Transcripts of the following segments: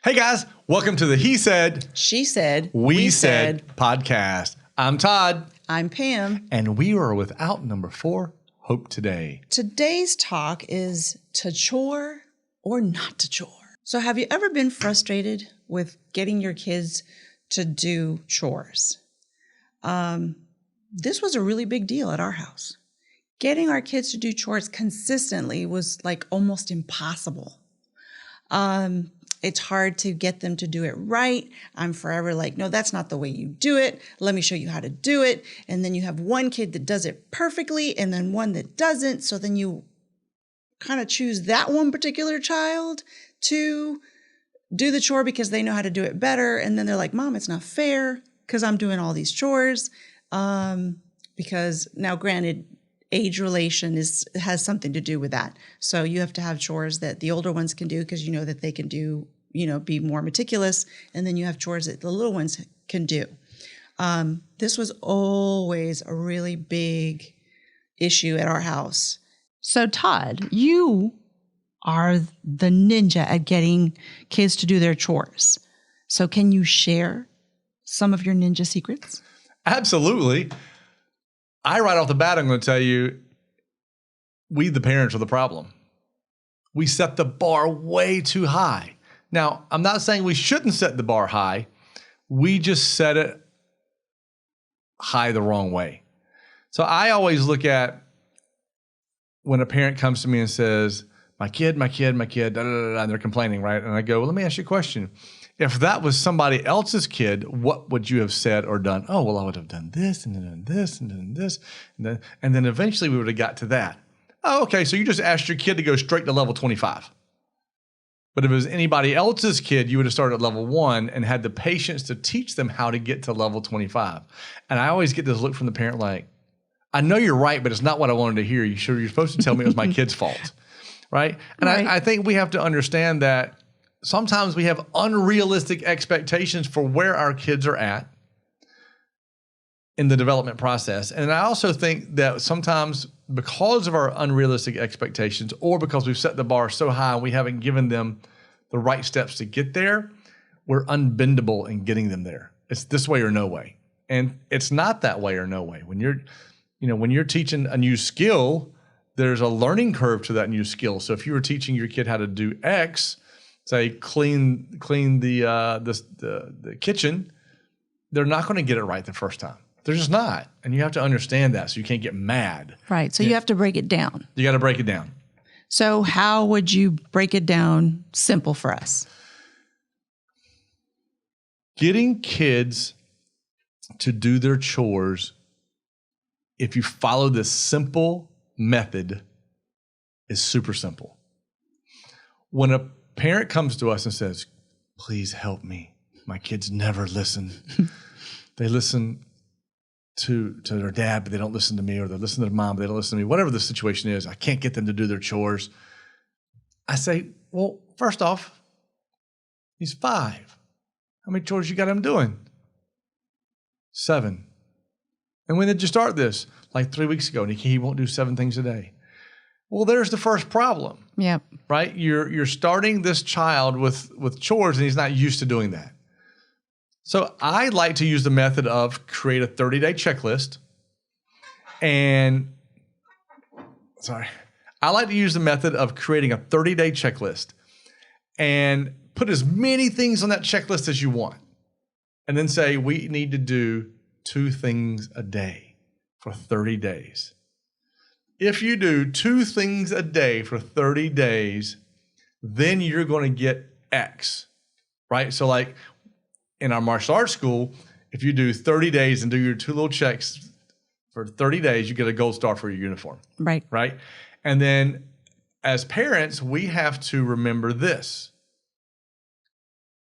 Hey guys, welcome to the He Said, She Said, We Said podcast. I'm Todd. I'm Pam. And we are without number 4, Hope Today. Today's talk is to chore or not to chore. So have you ever been frustrated with getting your kids to do chores? This was a really big deal at our house. Getting our kids to do chores consistently was like almost impossible. It's hard to get them to do it right. I'm forever like, no, that's not the way you do it. Let me show you how to do it. And then you have one kid that does it perfectly and then one that doesn't. So then you kind of choose that one particular child to do the chore because they know how to do it better. And then they're like, Mom, it's not fair because I'm doing all these chores. Because now granted, age relation has something to do with that. So you have to have chores that the older ones can do because you know that they can do, be more meticulous. And then you have chores that the little ones can do. This was always a really big issue at our house. So Todd, you are the ninja at getting kids to do their chores. So can you share some of your ninja secrets? Absolutely. Right off the bat, I'm going to tell you, we the parents are the problem. We set the bar way too high. Now, I'm not saying we shouldn't set the bar high. We just set it high the wrong way. So I always look at when a parent comes to me and says, my kid, da, da, da, da, and they're complaining, right? And I go, well, let me ask you a question. If that was somebody else's kid, what would you have said or done? Oh, well, I would have done this and then done this and then this. And then eventually we would have got to that. Oh, okay, so you just asked your kid to go straight to level 25. But if it was anybody else's kid, you would have started at level 1 and had the patience to teach them how to get to level 25. And I always get this look from the parent like, I know you're right, but it's not what I wanted to hear. You're supposed to tell me it was my kid's fault, right? And right. I think we have to understand that sometimes we have unrealistic expectations for where our kids are at in the development process. And I also think that sometimes because of our unrealistic expectations or because we've set the bar so high and we haven't given them the right steps to get there, we're unbendable in getting them there. It's this way or no way. And it's not that way or no way. When you're teaching a new skill, there's a learning curve to that new skill. So if you were teaching your kid how to do X, say clean the kitchen, they're not going to get it right the first time. They're just not. And you have to understand that so you can't get mad. Right. So you have to break it down. You got to break it down. So how would you break it down simple for us? Getting kids to do their chores, if you follow this simple method, is super simple. When a parent comes to us and says, please help me. My kids never listen. They listen to their dad, but they don't listen to me, or they listen to their mom, but they don't listen to me. Whatever the situation is, I can't get them to do their chores. I say, well, first off, he's 5. How many chores you got him doing? 7. And when did you start this? Like 3 weeks ago, and he won't do 7 things a day. Well, there's the first problem. Yep. Right? You're starting this child with chores, and he's not used to doing that. So I like to use the method of create a 30-day checklist. I like to use the method of creating a 30-day checklist and put as many things on that checklist as you want. And then say, we need to do 2 things a day for 30 days. If you do 2 things a day for 30 days, then you're going to get X, right? So like in our martial arts school, if you do 30 days and do your 2 little checks for 30 days, you get a gold star for your uniform. Right. Right. And then as parents, we have to remember this.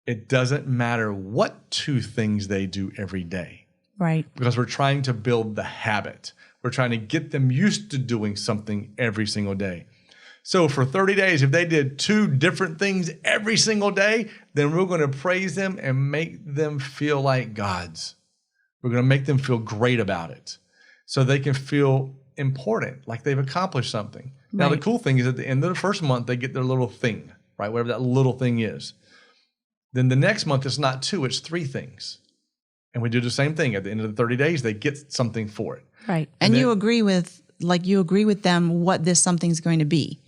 It doesn't matter what 2 things they do every day. Right. Because we're trying to build the habit. We're trying to get them used to doing something every single day. So for 30 days, if they did 2 different things every single day, then we're going to praise them and make them feel like gods. We're going to make them feel great about it so they can feel important, like they've accomplished something. Now, the cool thing is at the end of the first month, they get their little thing, right? Whatever that little thing is. Then the next month, it's not 2, it's 3 things. And we do the same thing. At the end of the 30 days, they get something for it. Right. And you agree with them what this something's going to be.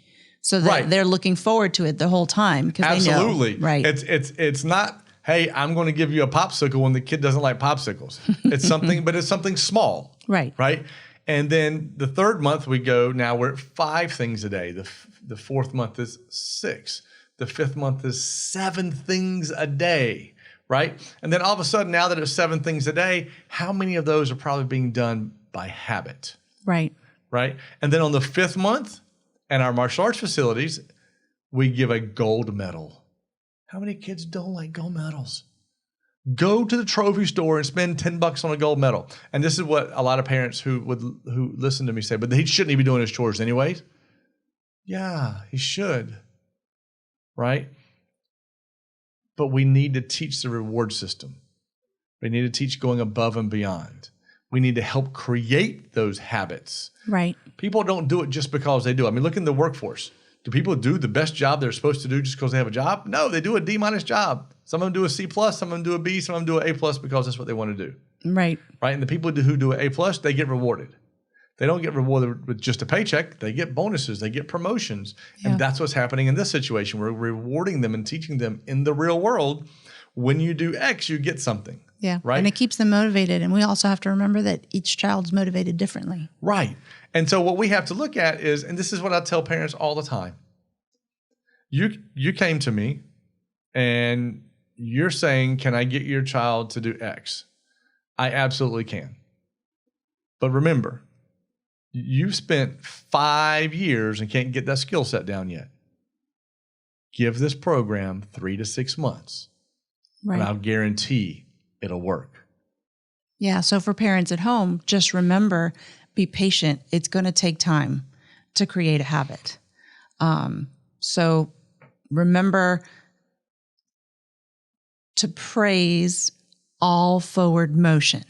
So that they're looking forward to it the whole time because they know. Absolutely. Right. It's not, hey, I'm going to give you a popsicle when the kid doesn't like popsicles. It's something, but it's something small. Right. Right. And then the 3rd month we go, now we're at 5 things a day. The 4th month is 6. The 5th month is 7 things a day. Right. And then all of a sudden, now that it's 7 things a day, how many of those are probably being done by habit? Right. Right. And then on the 5th month, in our martial arts facilities, we give a gold medal. How many kids don't like gold medals? Go to the trophy store and spend $10 on a gold medal. And this is what a lot of parents who listen to me say, but he shouldn't even be doing his chores anyways. Yeah, he should. Right? But we need to teach the reward system. We need to teach going above and beyond. We need to help create those habits. Right. People don't do it just because they do. I mean, look in the workforce. Do people do the best job they're supposed to do just because they have a job? No, they do a D- job. Some of them do a C+, some of them do a B, some of them do an A+ because that's what they want to do. Right. Right. And the people who do an A+, they get rewarded. They don't get rewarded with just a paycheck. They get bonuses. They get promotions. Yeah. And that's what's happening in this situation. We're rewarding them and teaching them in the real world. When you do X, you get something. Yeah. Right. And it keeps them motivated. And we also have to remember that each child's motivated differently. Right. And so what we have to look at is, and this is what I tell parents all the time. You came to me and you're saying, can I get your child to do X? I absolutely can. But remember, you've spent 5 years and can't get that skill set down yet. Give this program 3 to 6 months. Right. And I'll guarantee it'll work. Yeah. So for parents at home, just remember, be patient. It's going to take time to create a habit. So remember to praise all forward motion.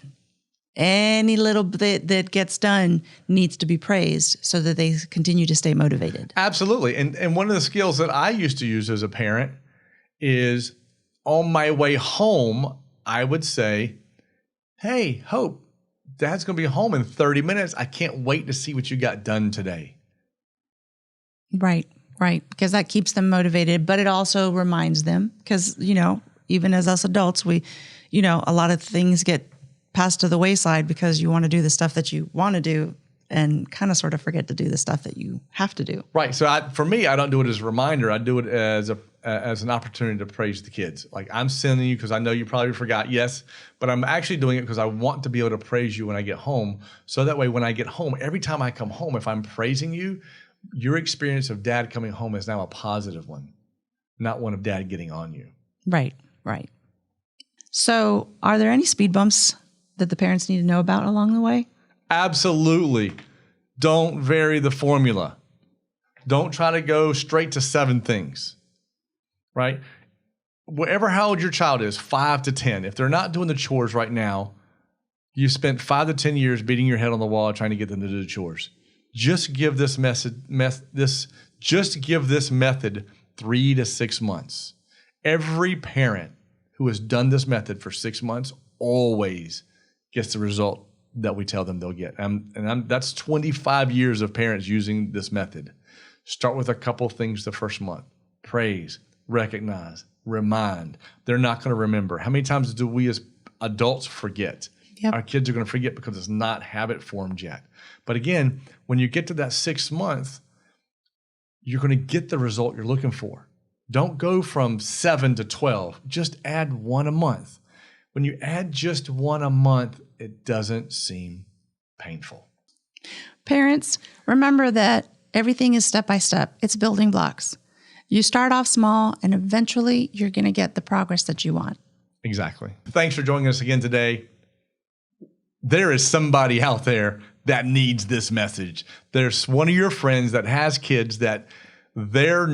Any little bit that gets done needs to be praised so that they continue to stay motivated. Absolutely. And one of the skills that I used to use as a parent is on my way home, I would say, hey, Hope, Dad's going to be home in 30 minutes. I can't wait to see what you got done today. Right. Right. Because that keeps them motivated, but it also reminds them because, even as us adults, we, a lot of things get passed to the wayside because you want to do the stuff that you want to do and kind of sort of forget to do the stuff that you have to do. Right. So for me, I don't do it as a reminder. I do it as an opportunity to praise the kids. Like, I'm sending you because I know you probably forgot, yes, but I'm actually doing it because I want to be able to praise you when I get home. So that way, when I get home, every time I come home, if I'm praising you, your experience of Dad coming home is now a positive one, not one of Dad getting on you. Right, right. So are there any speed bumps that the parents need to know about along the way? Absolutely. Don't vary the formula. Don't try to go straight to 7 things, right? Whatever how old your child is, 5 to 10, if they're not doing the chores right now, you spent 5 to 10 years beating your head on the wall trying to get them to do the chores. Just give this method 3 to 6 months. Every parent who has done this method for 6 months always gets the result that we tell them they'll get. That's 25 years of parents using this method. Start with a couple things the first month. Praise, recognize, remind. They're not going to remember. How many times do we as adults forget? Yep. Our kids are going to forget because it's not habit formed yet. But again, when you get to that 6th month, you're going to get the result you're looking for. Don't go from 7 to 12. Just add 1 a month. When you add just 1 a month, it doesn't seem painful. Parents, remember that everything is step by step. It's building blocks. You start off small, and eventually you're going to get the progress that you want. Exactly. Thanks for joining us again today. There is somebody out there that needs this message. There's one of your friends that has kids that they're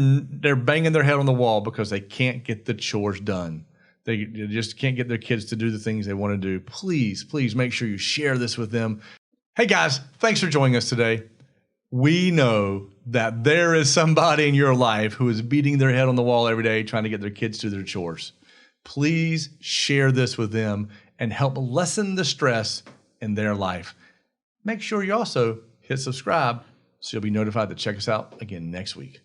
banging their head on the wall because they can't get the chores done. They just can't get their kids to do the things they want to do. Please, please make sure you share this with them. Hey guys, thanks for joining us today. We know that there is somebody in your life who is beating their head on the wall every day trying to get their kids to do their chores. Please share this with them and help lessen the stress in their life. Make sure you also hit subscribe so you'll be notified to check us out again next week.